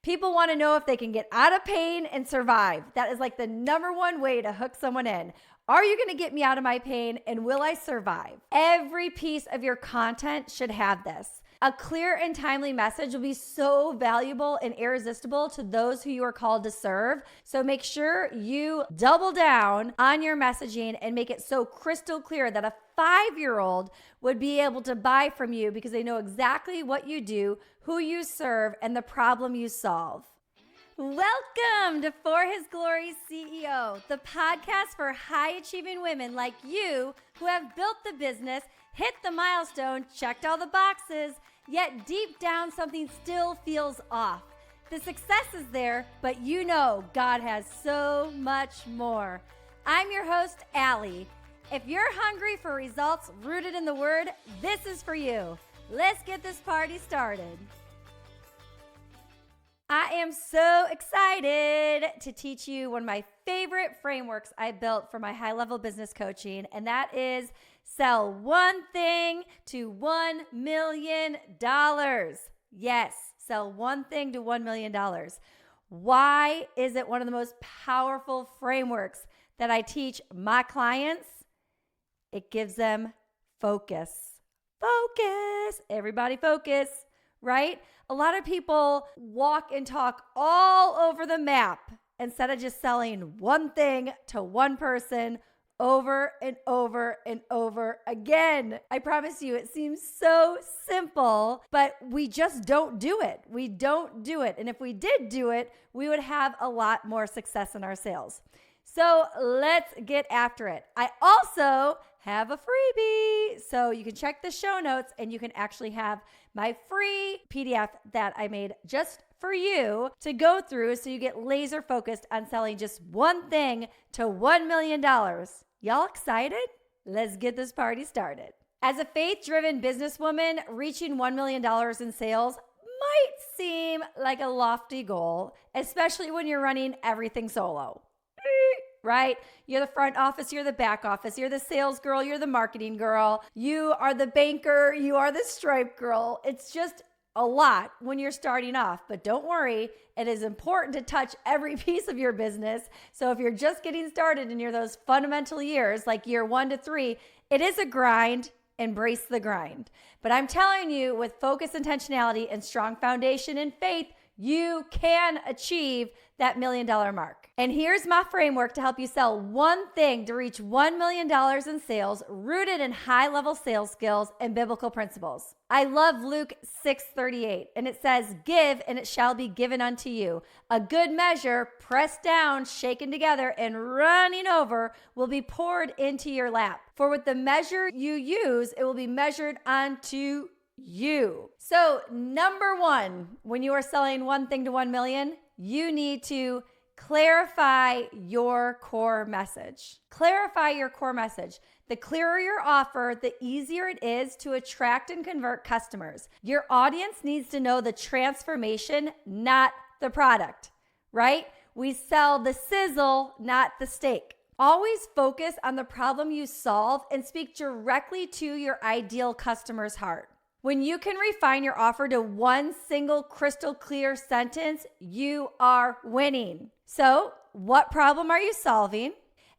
People want to know if they can get out of pain and survive. That is like the number one way to hook someone in. Are you going to get me out of my pain, and will I survive? Every piece of your content should have this. A clear and timely message will be so valuable and irresistible to those who you are called to serve. So make sure you double down on your messaging and make it so crystal clear that a 5-year-old would be able to buy from you because they know exactly what you do, who you serve, and the problem you solve. Welcome to For His Glory CEO, the podcast for high-achieving women like you who have built the business, hit the milestone, checked all the boxes, yet deep down something still feels off. The success is there, but you know God has so much more. I'm your host, Allie. If you're hungry for results rooted in the Word, this is for you. Let's get this party started. I am so excited to teach you one of my favorite frameworks I built for my high-level business coaching, and that is sell one thing to $1 million. Yes, sell one thing to $1 million. Why is it one of the most powerful frameworks that I teach my clients? It gives them focus. Focus. Everybody focus, right? A lot of people walk and talk all over the map instead of just selling one thing to one person over and over and over again. I promise you, it seems so simple, but we just don't do it. We don't do it. And if we did do it, we would have a lot more success in our sales. So let's get after it. I also have a freebie. So you can check the show notes and you can actually have my free PDF that I made just for you to go through so you get laser focused on selling just one thing to $1 million. Y'all excited? Let's get this party started. As a faith-driven businesswoman, reaching $1 million in sales might seem like a lofty goal, especially when you're running everything solo. Right? You're the front office, you're the back office, you're the sales girl, you're the marketing girl, you are the banker, you are the Stripe girl. It's just a lot when you're starting off, but don't worry, it is important to touch every piece of your business. So if you're just getting started and you're those fundamental years, like year 1 to 3, it is a grind. Embrace the grind. But I'm telling you, with focus, intentionality, and strong foundation and faith, you can achieve that $1 million mark. And here's my framework to help you sell one thing to reach $1 million in sales, rooted in high-level sales skills and biblical principles. I love Luke 6:38, and it says, "Give, and it shall be given unto you. A good measure, pressed down, shaken together, and running over, will be poured into your lap. For with the measure you use, it will be measured unto you." So, number one, when you are selling one thing to 1 million, you need to clarify your core message. Clarify your core message. The clearer your offer, the easier it is to attract and convert customers. Your audience needs to know the transformation, not the product, right? We sell the sizzle, not the steak. Always focus on the problem you solve and speak directly to your ideal customer's heart. When you can refine your offer to one single crystal clear sentence, you are winning. So, what problem are you solving?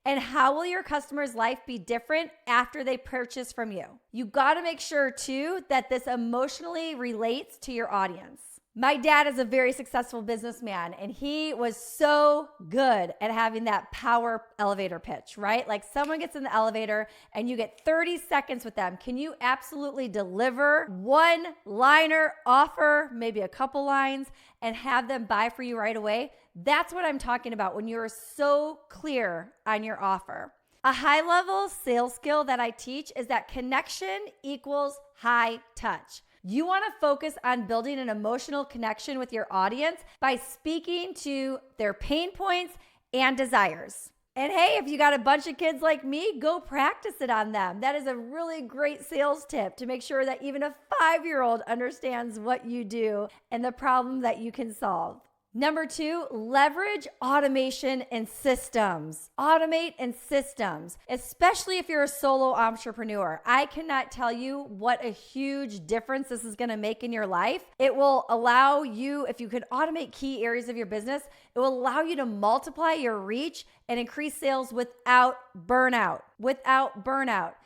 And how will your customer's life be different after they purchase from you? You got to make sure too that this emotionally relates to your audience. My dad is a very successful businessman, and he was so good at having that power elevator pitch, right? Like someone gets in the elevator and you get 30 seconds with them. Can you absolutely deliver one-liner offer, maybe a couple lines, and have them buy for you right away? That's what I'm talking about when you're so clear on your offer. A high-level sales skill that I teach is that connection equals high touch. You want to focus on building an emotional connection with your audience by speaking to their pain points and desires. And hey, if you got a bunch of kids like me, go practice it on them. That is a really great sales tip to make sure that even a 5-year-old understands what you do and the problem that you can solve. Number 2, leverage automation and systems. Automate and systems, especially if you're a solo entrepreneur. I cannot tell you what a huge difference this is going to make in your life. It will allow you, if you could automate key areas of your business, it will allow you to multiply your reach and increase sales without burnout.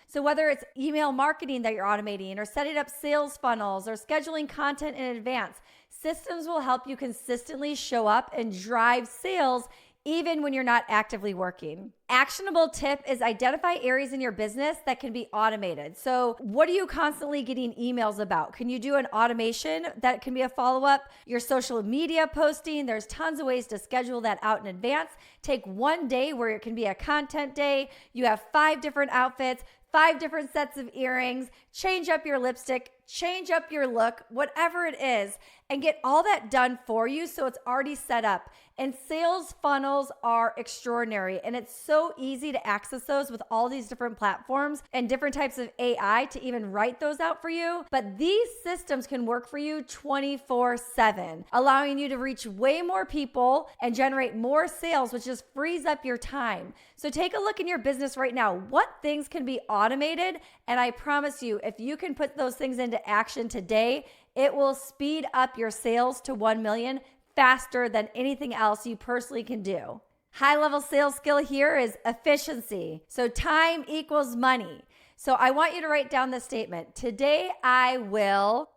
So whether it's email marketing that you're automating or setting up sales funnels or scheduling content in advance, systems will help you consistently show up and drive sales even when you're not actively working. Actionable tip is identify areas in your business that can be automated. So what are you constantly getting emails about? Can you do an automation that can be a follow-up? Your social media posting, there's tons of ways to schedule that out in advance. Take one day where it can be a content day. You have 5 different outfits, 5 different sets of earrings, change up your lipstick, change up your look, whatever it is, and get all that done for you so it's already set up. And sales funnels are extraordinary, and it's so easy to access those with all these different platforms and different types of AI to even write those out for you. But these systems can work for you 24/7, allowing you to reach way more people and generate more sales, which just frees up your time. So take a look in your business right now. What things can be automated? And I promise you, if you can put those things into action today, it will speed up your sales to 1 million faster than anything else you personally can do. High-level sales skill here is efficiency. So time equals money. So I want you to write down this statement. Today I will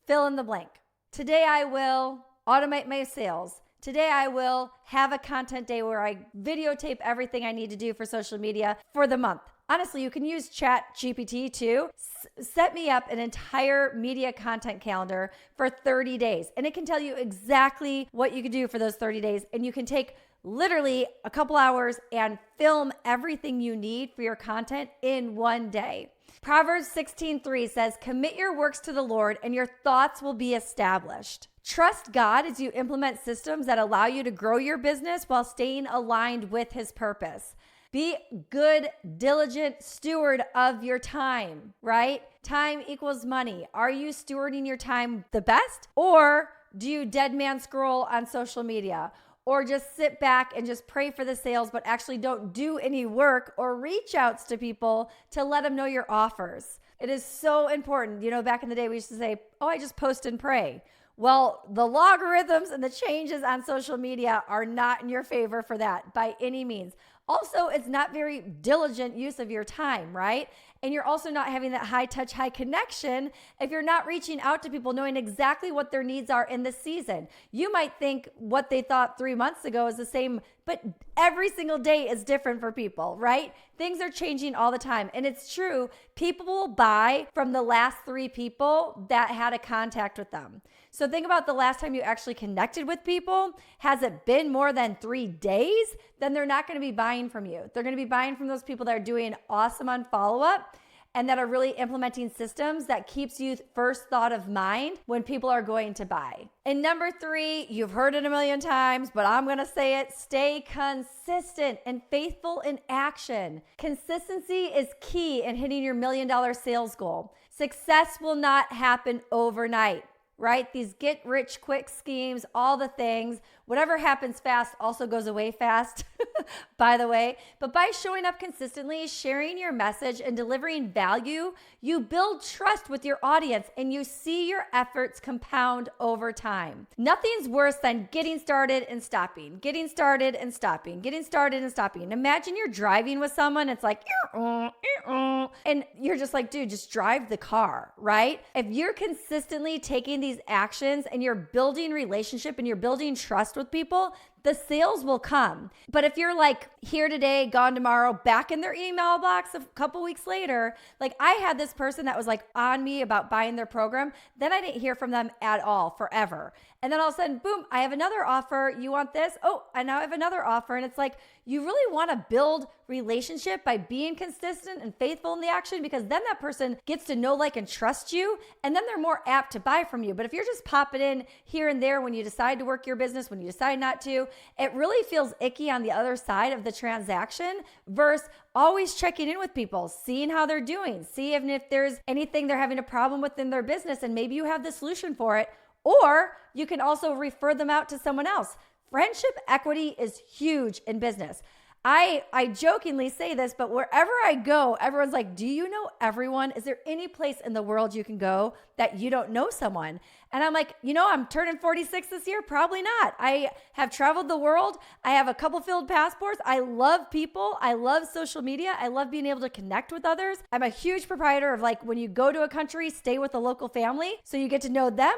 fill in the blank. Today I will automate my sales. Today I will have a content day where I videotape everything I need to do for social media for the month. Honestly, you can use ChatGPT too. Set me up an entire media content calendar for 30 days. And it can tell you exactly what you can do for those 30 days. And you can take literally a couple hours and film everything you need for your content in one day. Proverbs 16:3 says, commit your works to the Lord and your thoughts will be established. Trust God as you implement systems that allow you to grow your business while staying aligned with His purpose. Be good, diligent steward of your time, right? Time equals money. Are you stewarding your time the best? Or do you dead man scroll on social media? Or just sit back and just pray for the sales, but actually don't do any work or reach outs to people to let them know your offers? It is so important. You know, back in the day, we used to say, oh, I just post and pray. Well, the logarithms and the changes on social media are not in your favor for that by any means. Also, it's not very diligent use of your time, right? And you're also not having that high touch, high connection if you're not reaching out to people knowing exactly what their needs are in the season. You might think what they thought 3 months ago is the same, but every single day is different for people, right? Things are changing all the time. And it's true, people will buy from the last 3 people that had a contact with them. So think about the last time you actually connected with people. Has it been more than 3 days? Then they're not going to be buying from you. They're going to be buying from those people that are doing awesome on follow-up and that are really implementing systems that keeps you first thought of mind when people are going to buy. And number 3, you've heard it a million times, but I'm going to say it, stay consistent and faithful in action. Consistency is key in hitting your $1 million sales goal. Success will not happen overnight. Right? These get rich quick schemes, all the things, whatever happens fast also goes away fast, by the way. But by showing up consistently, sharing your message and delivering value, you build trust with your audience and you see your efforts compound over time. Nothing's worse than getting started and stopping, getting started and stopping, getting started and stopping. Imagine you're driving with someone, it's like, and you're just like, dude, just drive the car, right? If you're consistently taking these actions and you're building relationship and you're building trust with people, the sales will come. But if you're like here today, gone tomorrow, back in their email box a couple weeks later, like I had this person that was like on me about buying their program. Then I didn't hear from them at all forever. And then all of a sudden, boom, I have another offer. You want this? Oh, I now have another offer. And it's like, you really want to build relationship by being consistent and faithful in the action, because then that person gets to know, like, and trust you. And then they're more apt to buy from you. But if you're just popping in here and there when you decide to work your business, when you decide not to, it really feels icky on the other side of the transaction versus always checking in with people, seeing how they're doing, see if there's anything they're having a problem with in their business and maybe you have the solution for it. or you can also refer them out to someone else. Friendship equity is huge in business. I jokingly say this, but wherever I go, everyone's like, do you know everyone? Is there any place in the world you can go that you don't know someone? And I'm like, I'm turning 46 this year. Probably not. I have traveled the world. I have a couple filled passports. I love people. I love social media. I love being able to connect with others. I'm a huge proprietor of when you go to a country, stay with a local family so you get to know them.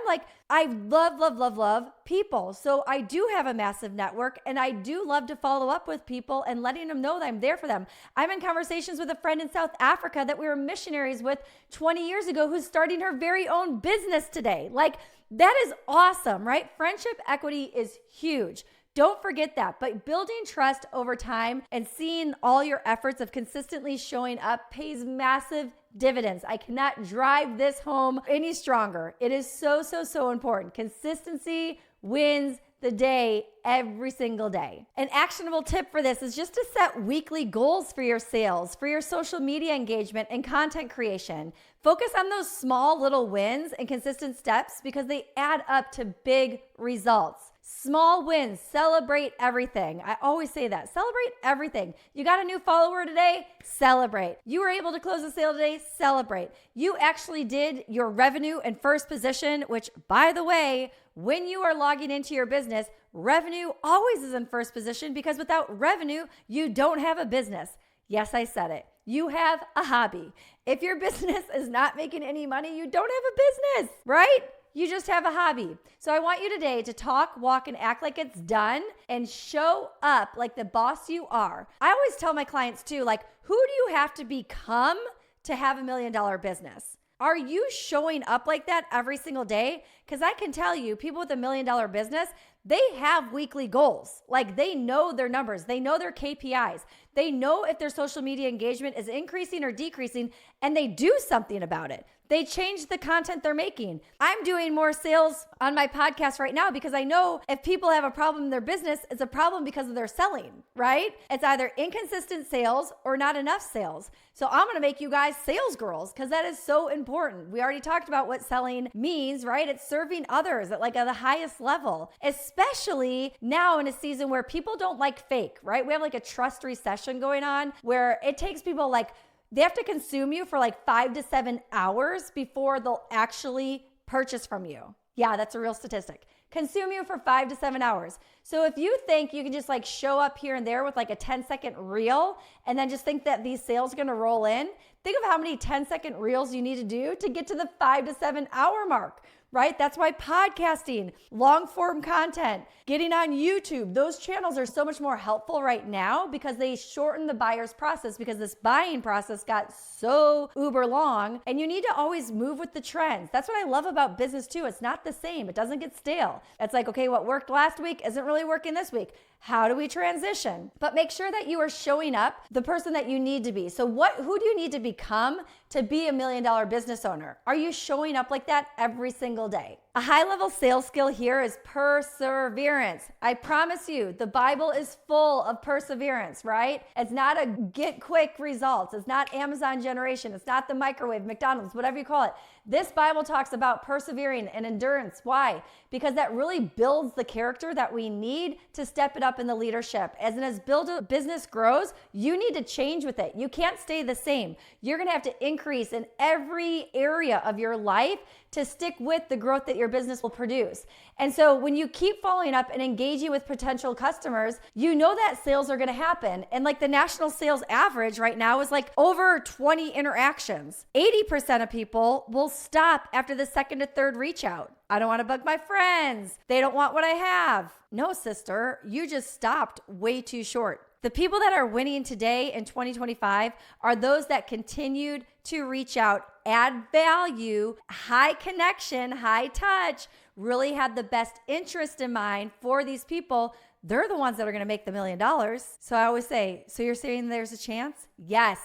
I love people. So I do have a massive network, and I do love to follow up with people and letting them know that I'm there for them. I'm in conversations with a friend in South Africa that we were missionaries with 20 years ago who's starting her very own business today. That is awesome, right? Friendship equity is huge. Don't forget that. But building trust over time and seeing all your efforts of consistently showing up pays massive dividends. I cannot drive this home any stronger. It is so important. Consistency wins the day every single day. An actionable tip for this is just to set weekly goals for your sales, for your social media engagement and content creation. Focus on those small little wins and consistent steps because they add up to big results. Small wins, celebrate everything. I always say that. Celebrate everything. You got a new follower today? Celebrate. You were able to close a sale today? Celebrate. You actually did your revenue in first position, which, by the way, when you are logging into your business, revenue always is in first position because without revenue, you don't have a business. Yes, I said it. You have a hobby. If your business is not making any money, you don't have a business, right? You just have a hobby. So I want you today to talk, walk, and act like it's done and show up like the boss you are. I always tell my clients too, who do you have to become to have $1 million business? Are you showing up like that every single day? Because I can tell you, people with $1 million business, they have weekly goals. They know their numbers. They know their KPIs. They know if their social media engagement is increasing or decreasing, and they do something about it. They change the content they're making. I'm doing more sales on my podcast right now because I know if people have a problem in their business, it's a problem because of their selling, right? It's either inconsistent sales or not enough sales. So I'm going to make you guys sales girls because that is so important. We already talked about what selling means, right? It's serving others at the highest level, especially now in a season where people don't like fake, right? We have a trust recession going on where it takes people they have to consume you for 5 to 7 hours before they'll actually purchase from you. Yeah, that's a real statistic. Consume you for 5 to 7 hours. So if you think you can just show up here and there with a 10-second reel and then just think that these sales are going to roll in, think of how many 10-second reels you need to do to get to the 5 to 7 hour mark, right? That's why podcasting, long form content, getting on YouTube, those channels are so much more helpful right now because they shorten the buyer's process because this buying process got so uber long, and you need to always move with the trends. That's what I love about business too. It's not the same. It doesn't get stale. It's okay, what worked last week isn't really working this week. How do we transition? But make sure that you are showing up the person that you need to be. So who do you need to become to be $1 million business owner? Are you showing up like that every single day? A high-level sales skill here is perseverance. I promise you, the Bible is full of perseverance, right? It's not a get-quick results. It's not Amazon generation. It's not the microwave, McDonald's, whatever you call it. This Bible talks about persevering and endurance. Why? Because that really builds the character that we need to step it up in the leadership. As business grows, you need to change with it. You can't stay the same. You're going to have to increase in every area of your life to stick with the growth that your business will produce. And so when you keep following up and engaging with potential customers, you know that sales are going to happen. And the national sales average right now is over 20 interactions. 80% of people will stop after the second to third reach out. I don't want to bug my friends. They don't want what I have. No, sister, you just stopped way too short. The people that are winning today in 2025 are those that continued to reach out, add value, high connection, high touch, really had the best interest in mind for these people. They're the ones that are going to make the $1 million. So I always say, so you're saying there's a chance? Yes.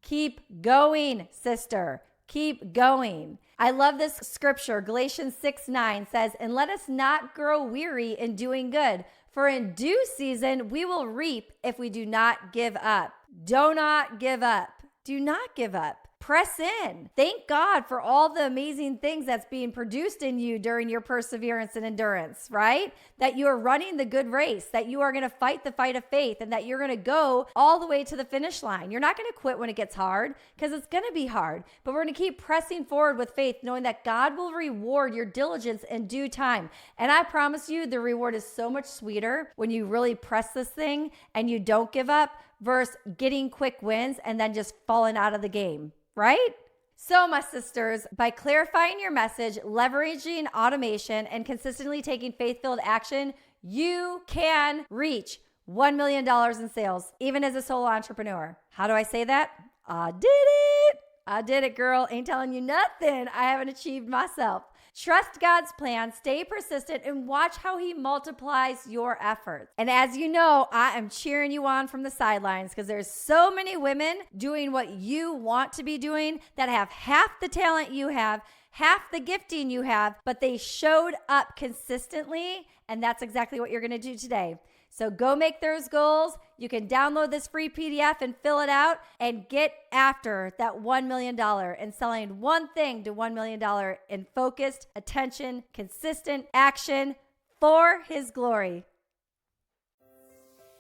Keep going, sister. Keep going. I love this scripture. Galatians 6:9 says, and let us not grow weary in doing good, for in due season we will reap if we do not give up. Do not give up. Do not give up. Press in. Thank God for all the amazing things that's being produced in you during your perseverance and endurance, right? That you are running the good race, that you are going to fight the fight of faith, and that you're going to go all the way to the finish line. You're not going to quit when it gets hard, because it's going to be hard, but we're going to keep pressing forward with faith, knowing that God will reward your diligence in due time. And I promise you, the reward is so much sweeter when you really press this thing and you don't give up versus getting quick wins and then just falling out of the game. Right? So, my sisters, by clarifying your message, leveraging automation, and consistently taking faith-filled action, you can reach $1 million in sales, even as a solo entrepreneur. How do I say that? I did it. I did it, girl. Ain't telling you nothing I haven't achieved myself. Trust God's plan, stay persistent, and watch how he multiplies your efforts. And as you know, I am cheering you on from the sidelines because there's so many women doing what you want to be doing that have half the talent you have, half the gifting you have, but they showed up consistently. And that's exactly what you're going to do today. So go make those goals. You can download this free PDF and fill it out and get after that $1 million and selling one thing to $1 million in focused attention, consistent action for his glory.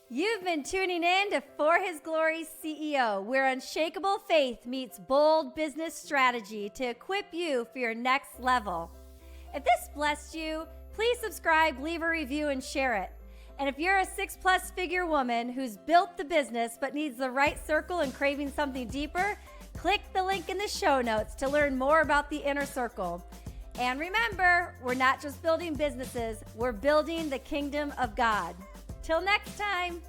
You've been tuning in to For His Glory CEO, where unshakable faith meets bold business strategy to equip you for your next level. If this blessed you, please subscribe, leave a review, and share it. And if you're a 6+ figure woman who's built the business but needs the right circle and craving something deeper, click the link in the show notes to learn more about the inner circle. And remember, we're not just building businesses, we're building the kingdom of God. Till next time.